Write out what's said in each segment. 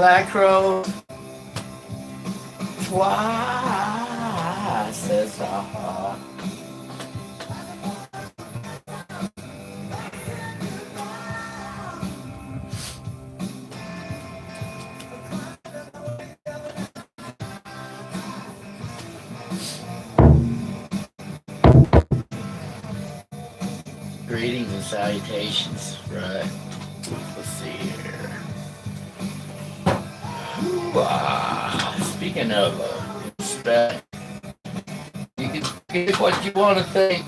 Black Crow twice as hard. Greetings and salutations, right? Let's see here. Speaking of respect, you can think what you want to think.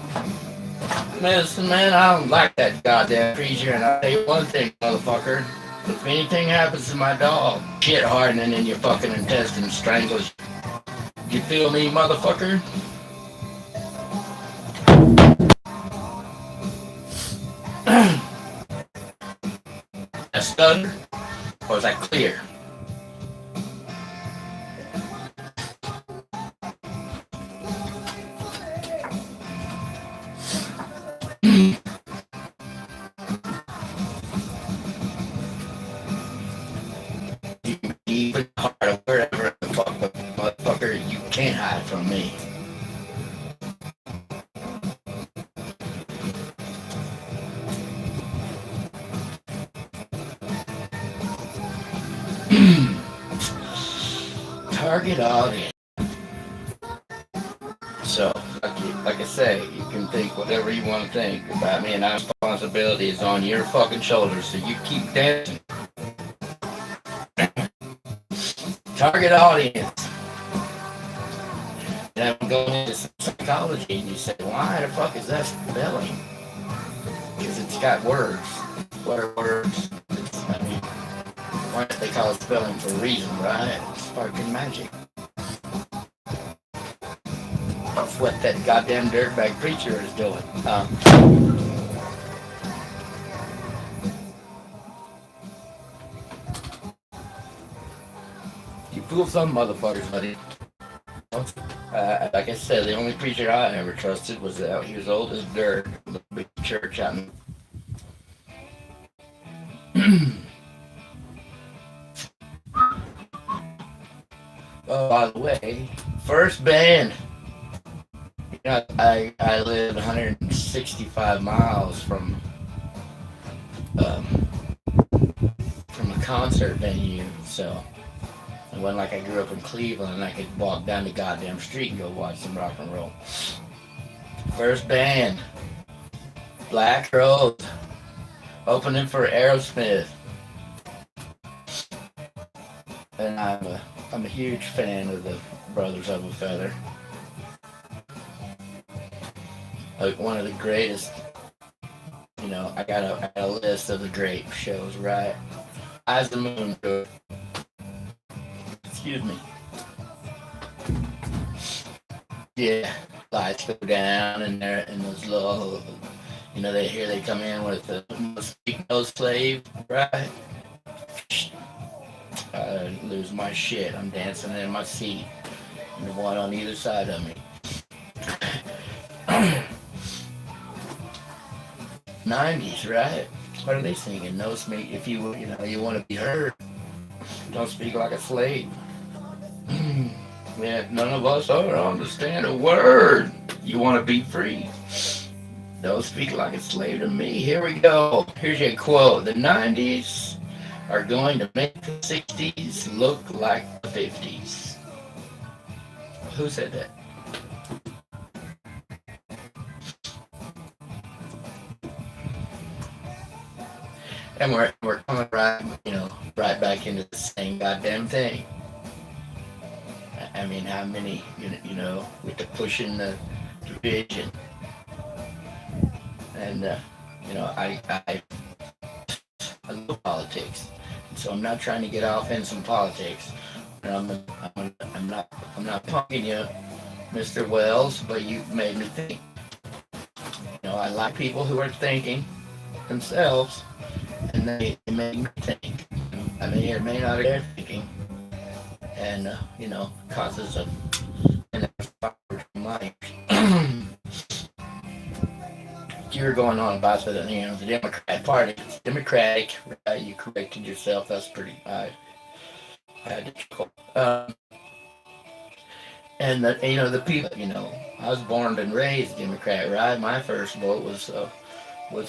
Listen, man, I don't like that goddamn creature, and I'll tell you one thing, motherfucker. If anything happens to my dog, shit hardening in your fucking intestines strangles. You feel me, motherfucker? A stutter? Or is that clear? Even harder, wherever the fuck, motherfucker, you can't hide from me. Target audience. So, like I say, you can think whatever you want to think about me, and our responsibility is on your fucking shoulders, so you keep dancing. Target audience. And I'm going into psychology, and you say, why the fuck is that spelling? Because it's got words. What are words? I mean, why don't they call it spelling for a reason, right? It's fucking magic. That's what that goddamn dirtbag preacher is doing. You fool some motherfuckers, buddy. Like I said, the only preacher I ever trusted was that he was old as dirt, the big church out in. Oh, by the way, first band. You know, I lived 165 miles from a concert venue, so it wasn't like I grew up in Cleveland and I could walk down the goddamn street and go watch some rock and roll. First band, Black Rose, opening for Aerosmith, and I'm a huge fan of the Brothers of a Feather. Like one of the greatest, you know, I got a list of the great shows, right? Eyes the Moon Tour. Excuse me. Yeah, lights go down and they're in those little, you know, they come in with the no slave, right? I lose my shit. I'm dancing in my seat. And the one on either side of me. 90s, right? What are they singing? No speak if you you want to be heard. Don't speak like a slave. Yeah, none of us understand a word. You want to be free. Don't speak like a slave to me. Here we go. Here's your quote. The 90s are going to make the 60s look like the 50s. Who said that? And we're coming right, right back into the same goddamn thing. I mean, how many, with the pushing the division, and I love politics, so I'm not trying to get off in some politics. And I'm not punking you, Mr. Wells, but you made me think. I like people who are thinking themselves, and they make me think. I may or may not be thinking, and causes a life. You're going on about the Democrat Party. It's Democratic, right? You corrected yourself. That's pretty high. had to and the people, I was born and raised Democrat, right? My first vote was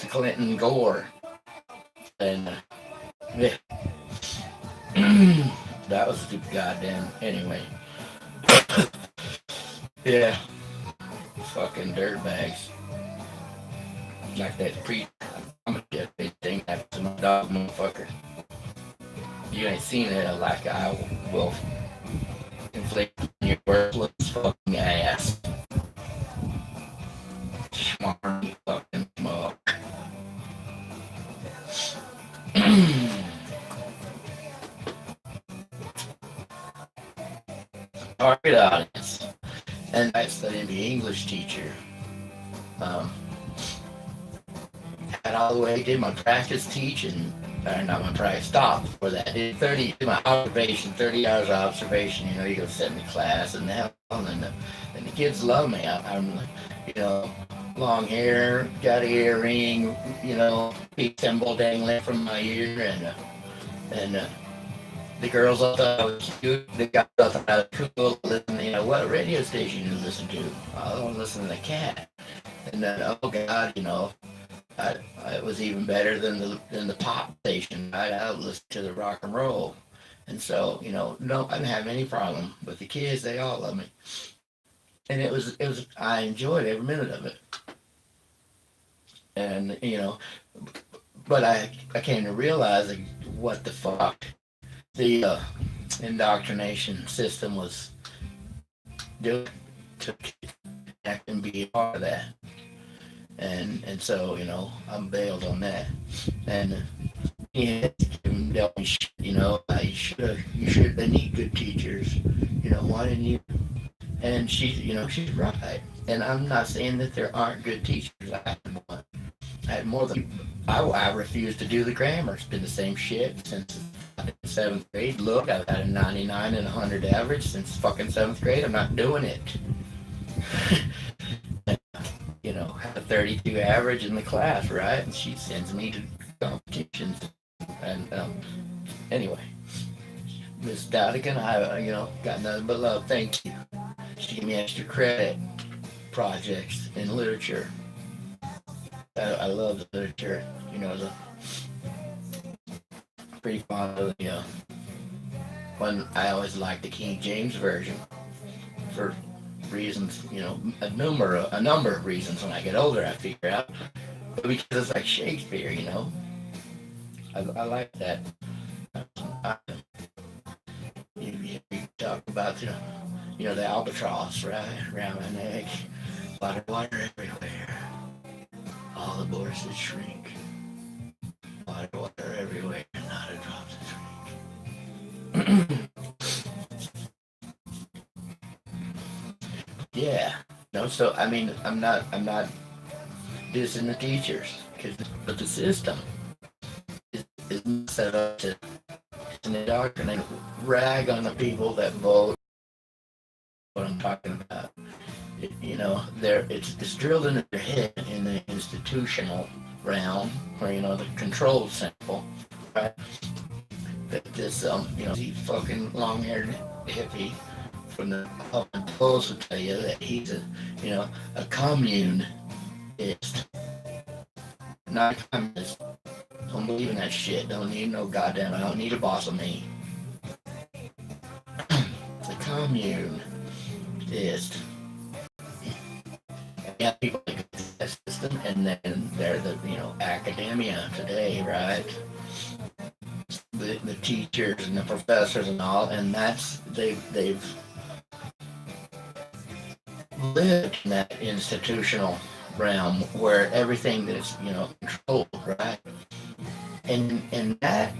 Clinton Gore, and yeah, that was stupid goddamn. Anyway, yeah, fucking dirtbags like that pre. I'm a dead thing happens to my dog, motherfucker. You ain't seen it like I will inflict your worthless fucking ass. Smarmy fucking mug. Target audience. And I studied to be English teacher. Um, Got all the way, did my practice teaching, or not my practice, stop for that. Did my observation, 30 hours of observation. You go sit in the class and the kids love me. I'm long hair, got an earring, peak symbol dangling from my ear, and the girls all thought I was cute. The guys all thought I was cool. Listen, what radio station you listen to? I don't listen to the Cat. And then, oh God, it was even better than the pop station. I listened to the rock and roll, and so no, I didn't have any problem with the kids. They all love me, and it was I enjoyed every minute of it, and but I came to realize what the fuck the indoctrination system was doing to I can be a part of that. And so I'm bailed on that, and you should they need good teachers, why didn't you? And she's right, and I'm not saying that there aren't good teachers. I had more than I refuse to do the grammar. It's been the same shit since seventh grade. Look, I've had a 99 and 100 average since fucking seventh grade. I'm not doing it. Had a 32 average in the class, right? And she sends me to competitions. And anyway, Miss Dodigan, I got nothing but love. Thank you. She gave me extra credit projects in literature. I love the literature. Pretty fond of the one. I always liked the King James version for reasons, a number of reasons. When I get older, I figure out, but because it's like Shakespeare, I like that. You talk about the albatross right around my neck, a lot of water everywhere. All the horses shrink. A lot of water everywhere, not a drop to drink. Yeah. No, so I mean, I'm not dissing the teachers, but the system is set up to indoctrinate, rag on the people that vote. What I'm talking about, it's drilled into their head in the institutional realm, where the control sample, right? That this fucking long-haired hippie from the Huffington Post will tell you that he's a communist, not a communist. Don't believe in that shit. Don't need no goddamn. I don't need a boss of me. The communist. Yeah, people like that system, and then they're the academia today, right? The teachers and the professors and all, and they've lived in that institutional realm where everything that's controlled, right? And that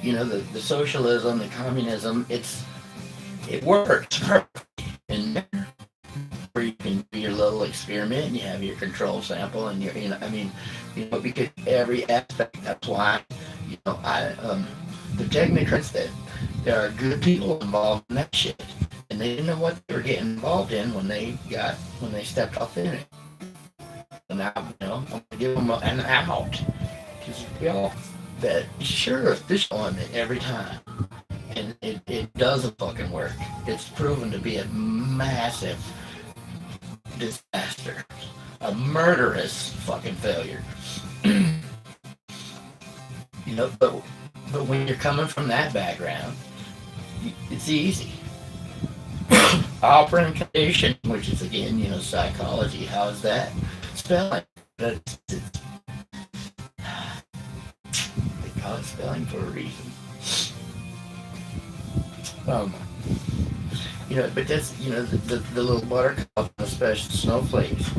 the socialism, the communism, it works perfectly in there, where you can do your little experiment and you have your control sample and because every aspect. That's why the technocrats, that there are good people involved in that shit, and they didn't know what they were getting involved in when they stepped off in it. And now I'm gonna give them an out, because that sure this on it every time. And it doesn't fucking work. It's proven to be a massive disaster, a murderous fucking failure. You know, but when you're coming from that background, it's easy. Operant condition, which is again, you know, psychology. How is that? Spelling. They call it spelling for a reason. Um, you know, but that's, you know, the little buttercup, especially snowflakes,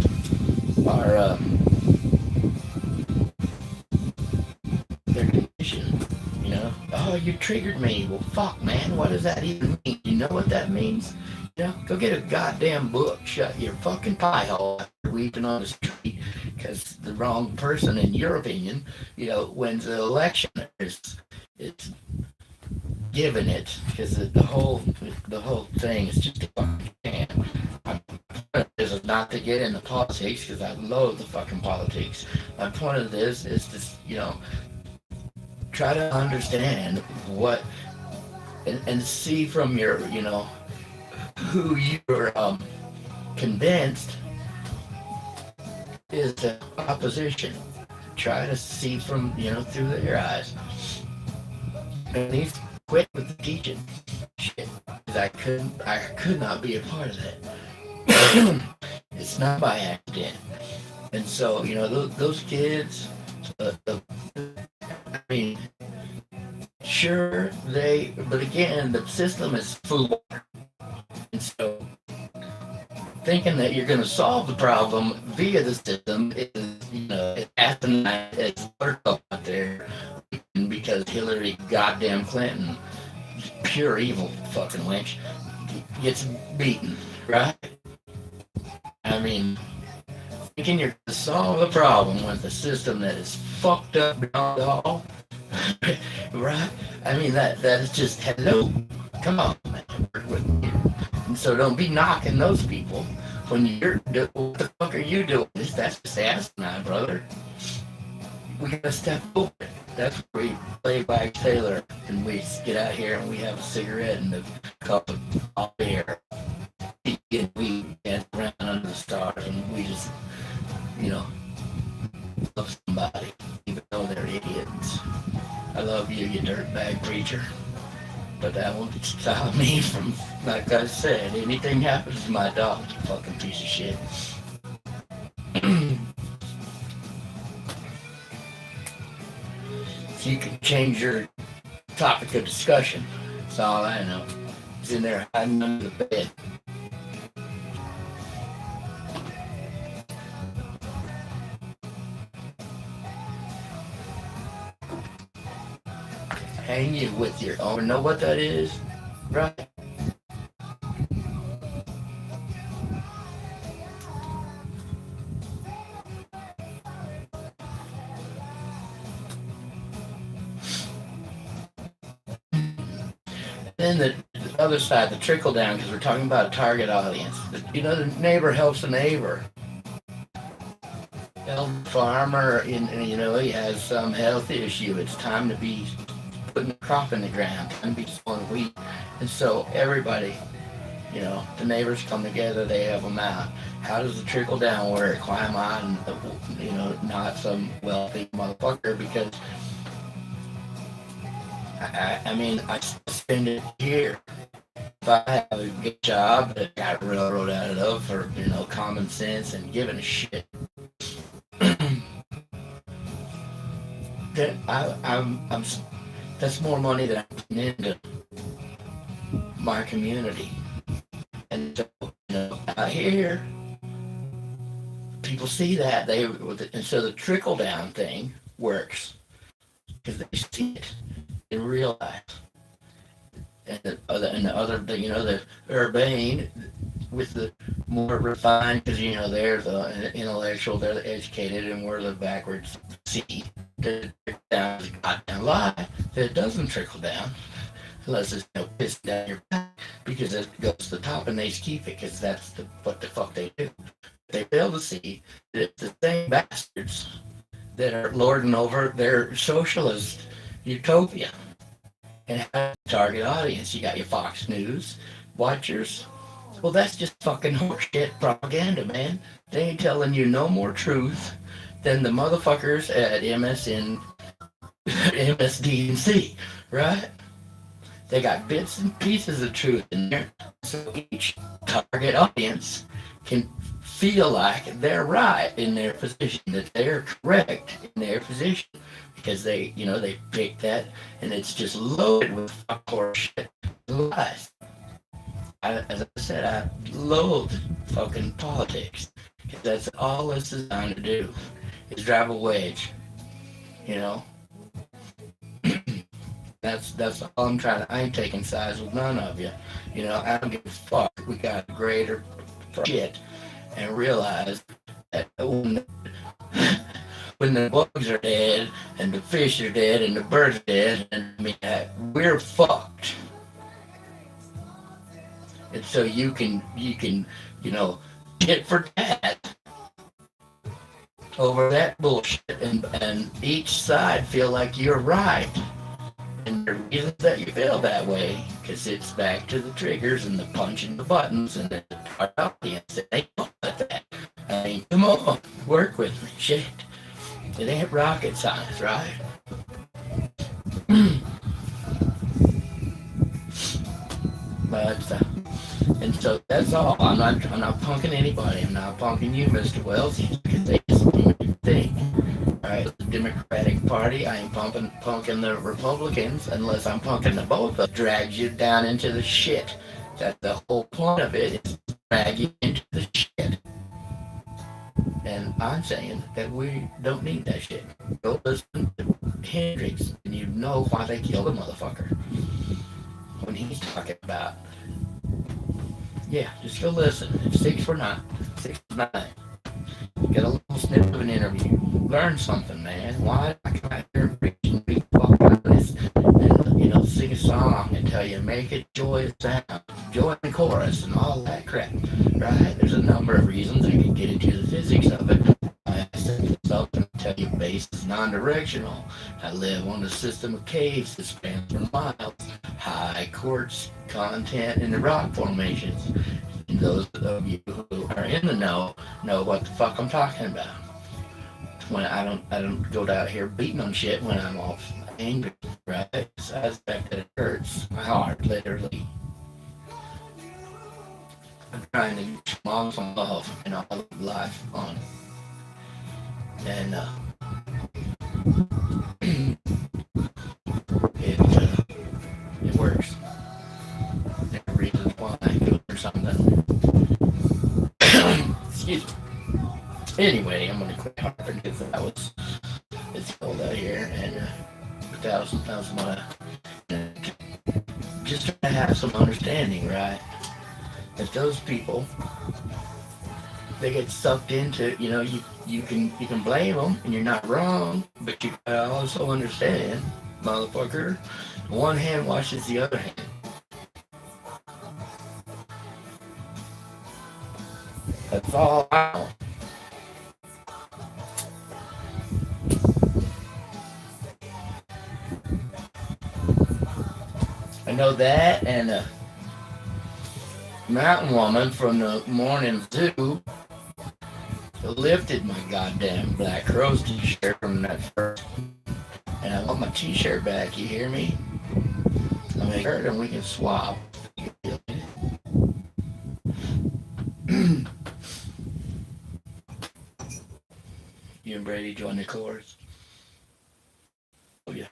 are they're conditioned. You know, oh, you triggered me. Well, fuck, man, what does that even mean? You know what that means? You know, go get a goddamn book. Shut your fucking pie hole after weeping on the street because the wrong person, in your opinion, you know, wins the election. It's given it because the whole thing is just a fucking scam. This is not to get into politics because I loathe the fucking politics. My point of this is to, you know, try to understand what and see from your, you know, who you're convinced is the opposition. Try to see from, you know, through their eyes. And he's quit with the teaching shit because I could not be a part of that. It's not by accident. And so, you know, those kids, I mean, sure, but again, the system is full. And so, thinking that you're going to solve the problem via the system is, you know, it's asinine as buttercup out there because Hillary goddamn Clinton, pure evil fucking wench, gets beaten, right? I mean, thinking you're going to solve the problem with a system that is fucked up beyond all, right? I mean, that is just, hello, come on, man, work with me. And so don't be knocking those people when you're, what the fuck are you doing? That's just asinine, brother. We gotta step over it. That's where we play Wax Taylor and we get out here and we have a cigarette and a cup of hot beer. And we dance around under the stars and we just, you know, love somebody, even though they're idiots. I love you, you dirtbag preacher. But that won't stop me from, like I said, anything happens to my dog, you fucking piece of shit. So you can change your topic of discussion. That's all I know. He's in there hiding under the bed. Hang you with your own. Know what that is? Right? Then the other side, the trickle down, because we're talking about a target audience. You know, the neighbor helps the neighbor. The farmer, you know, he has some health issue. It's time to be putting a crop in the ground, time to be sowing wheat. And so everybody, you know, the neighbors come together, they have them out. How does the trickle down work? Why am I, you know, not some wealthy motherfucker? Because I mean, I spend it here. If I have a good job that got railroad out of for, you know, common sense and giving a shit, then I'm that's more money that I'm putting into my community. And so, you know, out here, people see that and so the trickle down thing works because they see it in real life. And the other, you know, the urbane with the more refined, because, you know, they're the intellectual, they're the educated, and we're the backwards see. The trickle down is a goddamn lie that it doesn't trickle down unless it's, you know, pissed down your back because it goes to the top and they just keep it because that's what the fuck they do. They fail to see that the same bastards that are lording over their socialist utopia. And target audience, you got your Fox News watchers. Well, that's just fucking horseshit propaganda, man. They ain't telling you no more truth than the motherfuckers at MSDNC, right? They got bits and pieces of truth in there, so each target audience can feel like they're right in their position, that they're correct in their position, because they pick that, and it's just loaded with horseshit lies. As I said, I loathe fucking politics. That's all it's designed to do, is drive a wedge. You know, that's all I'm trying to. I ain't taking sides with none of you. You know, I don't give a fuck. We got greater shit, and realize that when the bugs are dead, and the fish are dead, and the birds are dead, and I mean, we're fucked. And so you can tit for tat over that bullshit, and each side feel like you're right. And the reasons that you feel that way, because it's back to the triggers and the punching the buttons and the audience. It ain't like that. I mean, come on, work with me. Shit. It ain't rocket science, right? But and so that's all. I'm not punking anybody. I'm not punking you, Mr. Wells. You can say the thing. Right? The Democratic Party, I ain't punking the Republicans unless I'm punking the both of them. Drags you down into the shit. That's the whole point of it, is to drag you into the shit. And I'm saying that we don't need that shit. Go listen to Hendrix and you know why they killed the motherfucker. When he's talking about, yeah, just go listen. It's 6 for 9. 6 for 9. Get a little snippet of an interview. Learn something, man. Why I come out here and preach and be fucking this and sing a song and tell you make it joy sound, joy in chorus and all that crap. Right? There's a number of reasons. I can get into the physics of it. I said something to tell you bass is non-directional. I live on a system of caves that spans for miles. High quartz content in the rock formations. And those of you who are in the know what the fuck I'm talking about. When I don't go down here beating on shit when I'm off angry, right? It's the fact that it hurts my heart, literally. I'm trying to get mom some love and all of life on. And it works. There are reasons why I do it or something. Excuse me. Anyway, I'm gonna quit harping because it's cold out here, and that was my just trying to have some understanding, right? That those people, they get sucked into, you can blame them and you're not wrong, but you gotta also understand, motherfucker, one hand washes the other hand. That's all I know. I know that, and a mountain woman from the morning zoo lifted my goddamn Black Crowes t-shirt from that first, and I want my t-shirt back, you hear me? I make her and we can swap. You and Brady join the chorus. Oh yeah.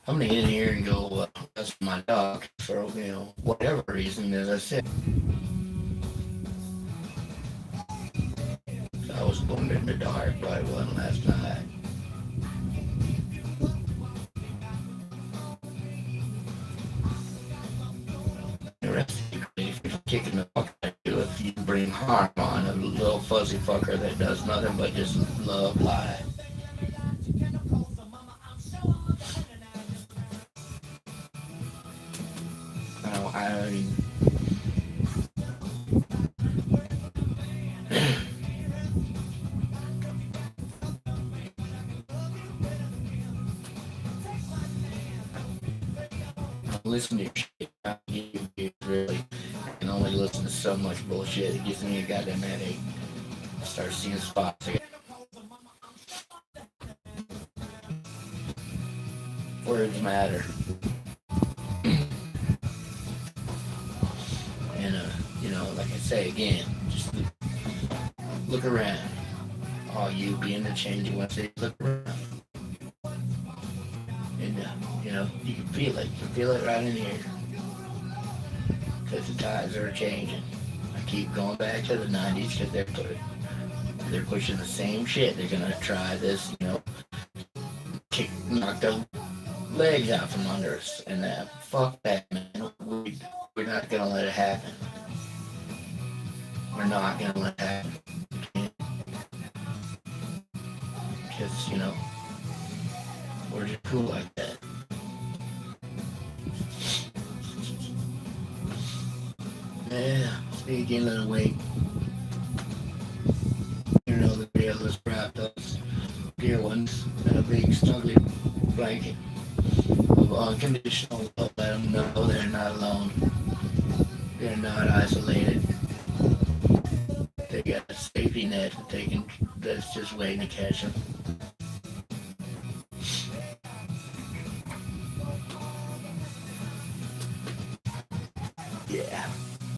I'm gonna get in here and go that's my dog for whatever reason, as I said. I was born in the dark, but it wasn't last night. The rest of you, if you're kicking the fuck out of you, if you bring harm on a little fuzzy fucker that does nothing but just love lie. listen to your shit. You really can only listen to so much bullshit. It gives me a goddamn headache. I start seeing spots again. Words matter. And, like I say again, just look around. All you being the change you want to say, look around. And, you can feel it. You can feel it right in here. Because the tides are changing. I keep going back to the 90s because they're pushing the same shit. They're going to try this, knock the legs out from under us. And fuck that, man. We're not going to let it happen. We're not going to let it happen. Because, we're just cool like that. Yeah, speaking of the weight, the realist wrapped those dear ones in a big snuggly blanket of unconditional love. Let them know they're not alone. They're not isolated. They got a safety net that's just waiting to catch them.